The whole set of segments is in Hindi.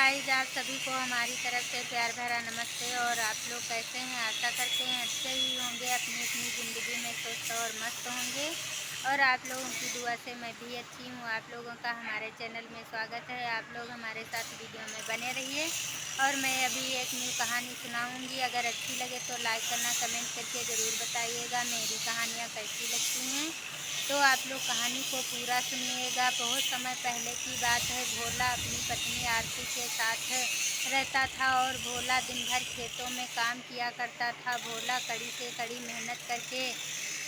गाइस, आप सभी को हमारी तरफ से प्यार भरा नमस्ते। और आप लोग कैसे हैं? आशा करते हैं अच्छे ही होंगे, अपनी अपनी ज़िंदगी में स्वस्थ और मस्त होंगे। और आप लोगों की दुआ से मैं भी अच्छी हूँ। आप लोगों का हमारे चैनल में स्वागत है। आप लोग हमारे साथ वीडियो में बने रहिए। और मैं अभी एक न्यू कहानी सुनाऊँगी। अगर अच्छी लगे तो लाइक करना, कमेंट करके ज़रूर बताइएगा मेरी कहानियाँ कैसी लगती हैं। तो आप लोग कहानी को पूरा सुनिएगा। बहुत समय पहले की बात है। भोला अपनी पत्नी आरती के साथ रहता था और भोला दिन भर खेतों में काम किया करता था। भोला कड़ी से कड़ी मेहनत करके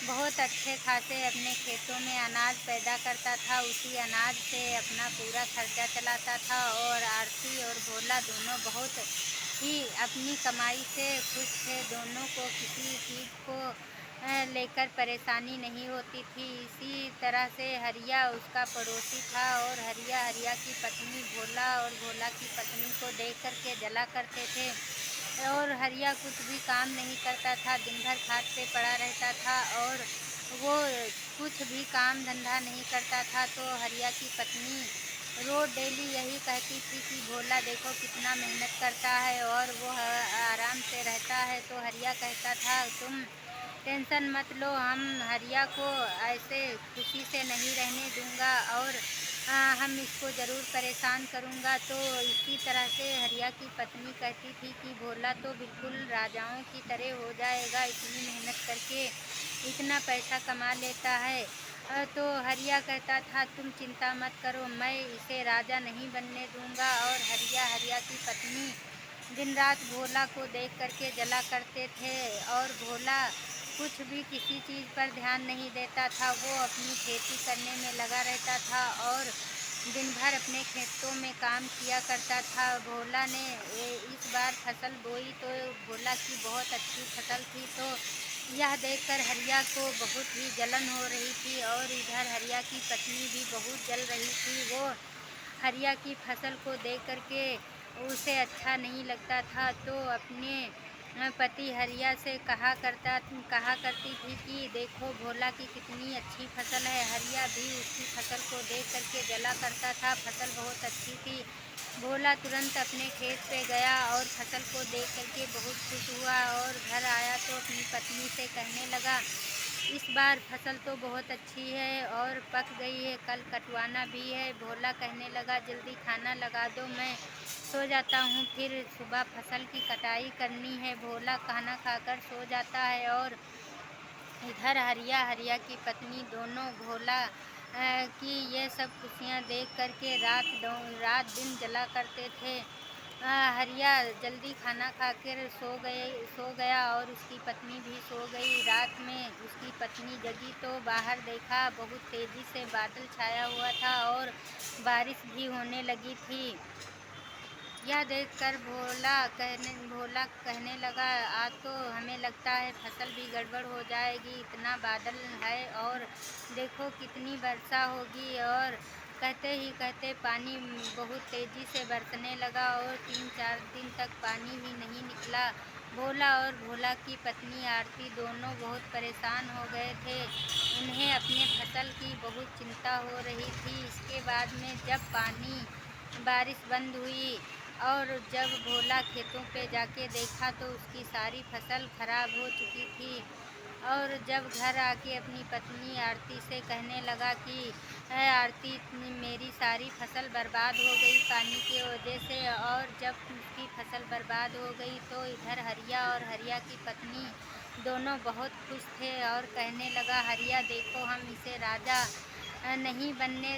बहुत अच्छे खासे अपने खेतों में अनाज पैदा करता था। उसी अनाज से अपना पूरा खर्चा चलाता था। और आरती और भोला दोनों बहुत ही अपनी कमाई से खुश थे। दोनों को किसी चीज़ को लेकर परेशानी नहीं होती थी। इसी तरह से हरिया उसका पड़ोसी था। और हरिया हरिया की पत्नी भोला और भोला की पत्नी को देख कर के जला करते थे। और हरिया कुछ भी काम नहीं करता था, दिन भर खाट पे पड़ा रहता था। और वो कुछ भी काम धंधा नहीं करता था। तो हरिया की पत्नी रोज़ डेली यही कहती थी कि भोला देखो कितना मेहनत करता है और वो आराम से रहता है। तो हरिया कहता था, तुम टेंशन मत लो, हम हरिया को ऐसे खुशी से नहीं रहने दूंगा। और हम इसको ज़रूर परेशान करूंगा। तो इसी तरह से हरिया की पत्नी कहती थी कि भोला तो बिल्कुल राजाओं की तरह हो जाएगा, इतनी मेहनत करके इतना पैसा कमा लेता है। तो हरिया कहता था, तुम चिंता मत करो, मैं इसे राजा नहीं बनने दूंगा। और हरिया हरिया की पत्नी दिन रात भोला को देख करके जला करते थे। और भोला कुछ भी किसी चीज़ पर ध्यान नहीं देता था। वो अपनी खेती करने में लगा रहता था और दिन भर अपने खेतों में काम किया करता था। भोला ने इस बार फसल बोई तो भोला की बहुत अच्छी फसल थी। तो यह देखकर हरिया को बहुत ही जलन हो रही थी। और इधर हरिया की पत्नी भी बहुत जल रही थी। वो हरिया की फसल को देख कर के उसे अच्छा नहीं लगता था। तो अपने पति हरिया से कहा करती थी कि देखो भोला की कितनी अच्छी फसल है। हरिया भी उसकी फसल को देख कर के जला करता था। फसल बहुत अच्छी थी। भोला तुरंत अपने खेत पे गया और फसल को देख कर के बहुत खुश हुआ। और घर आया तो अपनी पत्नी से कहने लगा, इस बार फसल तो बहुत अच्छी है और पक गई है, कल कटवाना भी है। भोला कहने लगा, जल्दी खाना लगा दो, मैं सो जाता हूँ, फिर सुबह फसल की कटाई करनी है। भोला खाना खाकर सो जाता है। और इधर हरिया हरिया की पत्नी दोनों भोला की ये सब खुशियाँ देख कर के रात दिन जला करते थे। हरिया जल्दी खाना खाकर सो गया और उसकी पत्नी भी सो गई। रात में उसकी पत्नी जगी तो बाहर देखा, बहुत तेज़ी से बादल छाया हुआ था और बारिश भी होने लगी थी। यह देखकर भोला कहने लगा, आज तो हमें लगता है फसल भी गड़बड़ हो जाएगी, इतना बादल है और देखो कितनी वर्षा होगी। और कहते ही कहते पानी बहुत तेज़ी से बरसने लगा और 3-4 दिन तक पानी ही नहीं निकला। भोला और भोला की पत्नी आरती दोनों बहुत परेशान हो गए थे। उन्हें अपने फसल की बहुत चिंता हो रही थी। इसके बाद में जब बारिश बंद हुई और जब भोला खेतों पे जाके देखा तो उसकी सारी फसल खराब हो चुकी थी। और जब घर आके अपनी पत्नी आरती से कहने लगा कि आरती, मेरी सारी फसल बर्बाद हो गई पानी की वजह से। और जब उसकी फसल बर्बाद हो गई तो इधर हरिया और हरिया की पत्नी दोनों बहुत खुश थे। और कहने लगा, हरिया देखो, हम इसे राजा नहीं बनने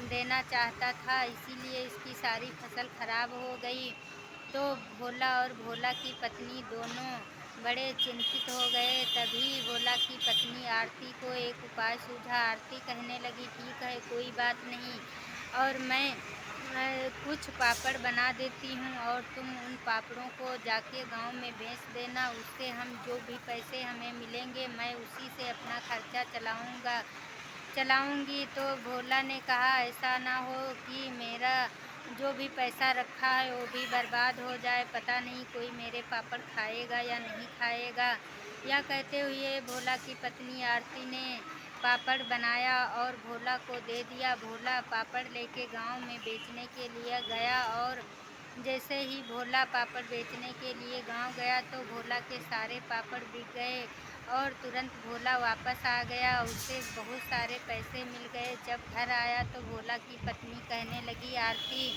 देना चाहता था, इसीलिए इसकी सारी फसल खराब हो गई। तो भोला और भोला की पत्नी दोनों बड़े चिंतित हो गए। तभी भोला की पत्नी आरती को एक उपाय सूझा। आरती कहने लगी, ठीक है, कोई बात नहीं, और मैं कुछ पापड़ बना देती हूँ और तुम उन पापड़ों को जाके गांव में बेच देना। उससे हम जो भी पैसे हमें मिलेंगे मैं उसी से अपना खर्चा चलाऊंगी। तो भोला ने कहा, ऐसा ना हो कि मेरा जो भी पैसा रखा है वो भी बर्बाद हो जाए, पता नहीं कोई मेरे पापड़ खाएगा या नहीं खाएगा। यह कहते हुए भोला की पत्नी आरती ने पापड़ बनाया और भोला को दे दिया। भोला पापड़ लेके गांव में बेचने के लिए गया और जैसे ही भोला पापड़ बेचने के लिए गांव गया तो भोला के सारे पापड़ बिक गए और तुरंत भोला वापस आ गया। उसे बहुत सारे पैसे मिल गए। जब घर आया तो भोला की पत्नी कहने लगी, आरती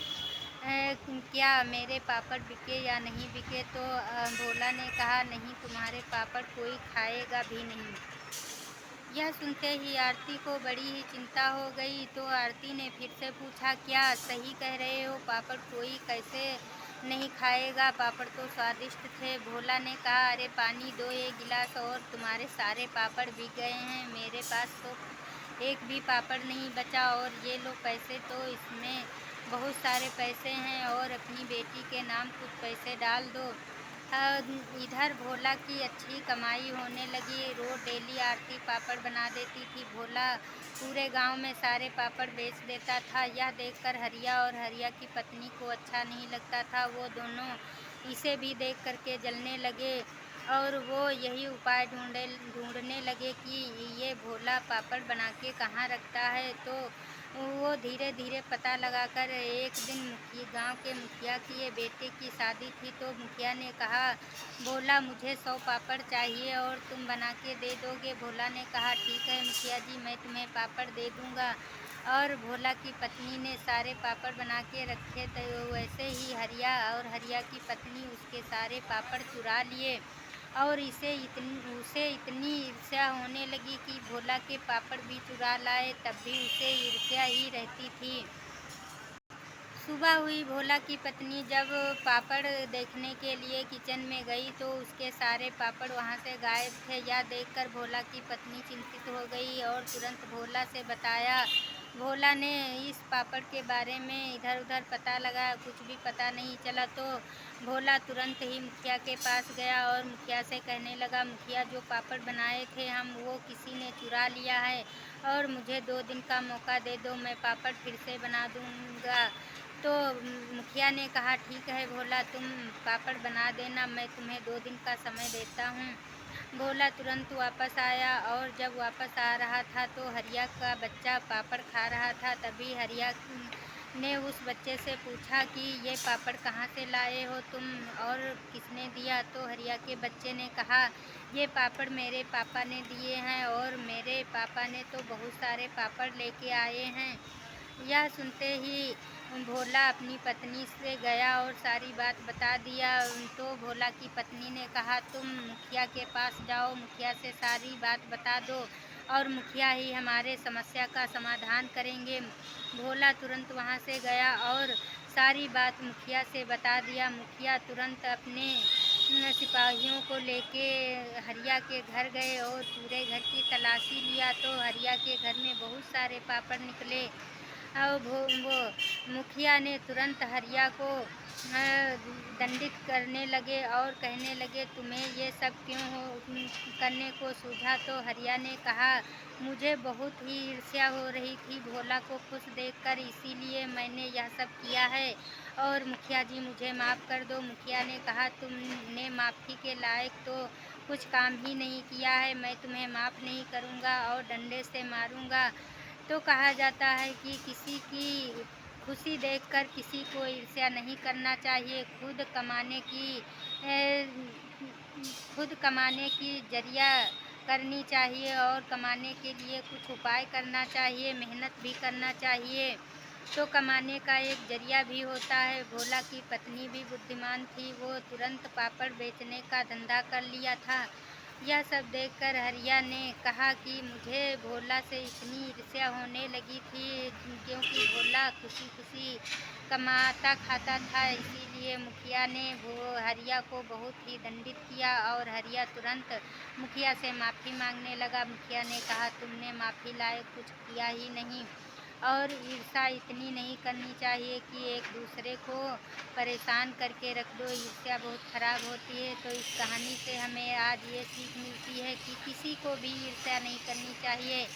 क्या मेरे पापड़ बिके या नहीं बिके? तो भोला ने कहा, नहीं, तुम्हारे पापड़ कोई खाएगा भी नहीं। यह सुनते ही आरती को बड़ी ही चिंता हो गई। तो आरती ने फिर से पूछा, क्या सही कह रहे हो? पापड़ कोई कैसे नहीं खाएगा? पापड़ तो स्वादिष्ट थे। भोला ने कहा, अरे पानी दो एक गिलास, और तुम्हारे सारे पापड़ बिक गए हैं। मेरे पास तो एक भी पापड़ नहीं बचा, और ये लो पैसे, तो इसमें बहुत सारे पैसे हैं, और अपनी बेटी के नाम कुछ पैसे डाल दो। अ, इधर भोला की अच्छी कमाई होने लगी। रोज़ डेली आरती पापड़ बना देती थी। भोला पूरे गांव में सारे पापड़ बेच देता था। यह देखकर हरिया और हरिया की पत्नी को अच्छा नहीं लगता था। वो दोनों इसे भी देख करके जलने लगे और वो यही उपाय ढूंढने लगे कि ये भोला पापड़ बना के कहाँ रखता है। तो वो धीरे धीरे पता लगाकर एक दिन गांव के मुखिया की ये बेटे की शादी थी। तो मुखिया ने कहा, भोला मुझे 100 पापड़ चाहिए और तुम बना के दे दोगे? भोला ने कहा, ठीक है मुखिया जी, मैं तुम्हें पापड़ दे दूंगा। और भोला की पत्नी ने सारे पापड़ बना के रखे। तो वैसे ही हरिया और हरिया की पत्नी उसके सारे पापड़ चुरा लिए। और उसे इतनी ईर्ष्या होने लगी कि भोला के पापड़ भी चुरा लाए, तब भी उसे ईर्ष्या ही रहती थी। सुबह हुई। भोला की पत्नी जब पापड़ देखने के लिए किचन में गई तो उसके सारे पापड़ वहाँ से गायब थे। यह देखकर भोला की पत्नी चिंतित हो गई और तुरंत भोला से बताया। भोला ने इस पापड़ के बारे में इधर उधर पता लगाया, कुछ भी पता नहीं चला। तो भोला तुरंत ही मुखिया के पास गया और मुखिया से कहने लगा, मुखिया, जो पापड़ बनाए थे वो किसी ने चुरा लिया है, और मुझे 2 दिन का मौका दे दो, मैं पापड़ फिर से बना दूंगा। तो मुखिया ने कहा, ठीक है भोला, तुम पापड़ बना देना, मैं तुम्हें 2 दिन का समय देता हूँ। भोला तुरंत वापस आया और जब वापस आ रहा था तो हरिया का बच्चा पापड़ खा रहा था। तभी हरिया ने उस बच्चे से पूछा कि ये पापड़ कहाँ से लाए हो तुम, और किसने दिया? तो हरिया के बच्चे ने कहा, ये पापड़ मेरे पापा ने दिए हैं, और मेरे पापा ने तो बहुत सारे पापड़ लेके आए हैं। यह सुनते ही भोला अपनी पत्नी से गया और सारी बात बता दिया। तो भोला की पत्नी ने कहा, तुम मुखिया के पास जाओ, मुखिया से सारी बात बता दो, और मुखिया ही हमारे समस्या का समाधान करेंगे। भोला तुरंत वहाँ से गया और सारी बात मुखिया से बता दिया। मुखिया तुरंत अपने सिपाहियों को लेके हरिया के घर गए और पूरे घर की तलाशी लिया। तो हरिया के घर में बहुत सारे पापड़ निकले। और वो मुखिया ने तुरंत हरिया को दंडित करने लगे और कहने लगे, तुम्हें ये सब क्यों करने को सूझा? तो हरिया ने कहा, मुझे बहुत ही ईर्ष्या हो रही थी भोला को खुश देखकर, इसीलिए मैंने यह सब किया है, और मुखिया जी मुझे माफ़ कर दो। मुखिया ने कहा, तुमने माफ़ी के लायक तो कुछ काम ही नहीं किया है, मैं तुम्हें माफ़ नहीं करूँगा और डंडे से मारूँगा। तो कहा जाता है कि किसी की खुशी देखकर किसी को ईर्ष्या नहीं करना चाहिए। खुद कमाने की जरिया करनी चाहिए, और कमाने के लिए कुछ उपाय करना चाहिए, मेहनत भी करना चाहिए। तो कमाने का एक जरिया भी होता है। भोला की पत्नी भी बुद्धिमान थी, वो तुरंत पापड़ बेचने का धंधा कर लिया था। यह सब देखकर हरिया ने कहा कि मुझे भोला से इतनी ईर्ष्या होने लगी थी, क्योंकि भोला खुशी खुशी कमाता खाता था। इसीलिए मुखिया ने वो हरिया को बहुत ही दंडित किया और हरिया तुरंत मुखिया से माफ़ी मांगने लगा। मुखिया ने कहा, तुमने माफ़ी लायक कुछ किया ही नहीं, और ईर्ष्या इतनी नहीं करनी चाहिए कि एक दूसरे को परेशान करके रख दो। ईर्ष्या बहुत ख़राब होती है। तो इस कहानी से हमें आज ये सीख मिलती है कि किसी को भी ईर्ष्या नहीं करनी चाहिए,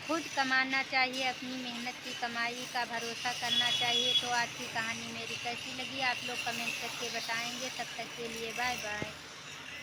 खुद कमाना चाहिए, अपनी मेहनत की कमाई का भरोसा करना चाहिए। तो आज की कहानी मेरी कैसी लगी आप लोग कमेंट करके बताएंगे। तब तक के लिए बाय बाय।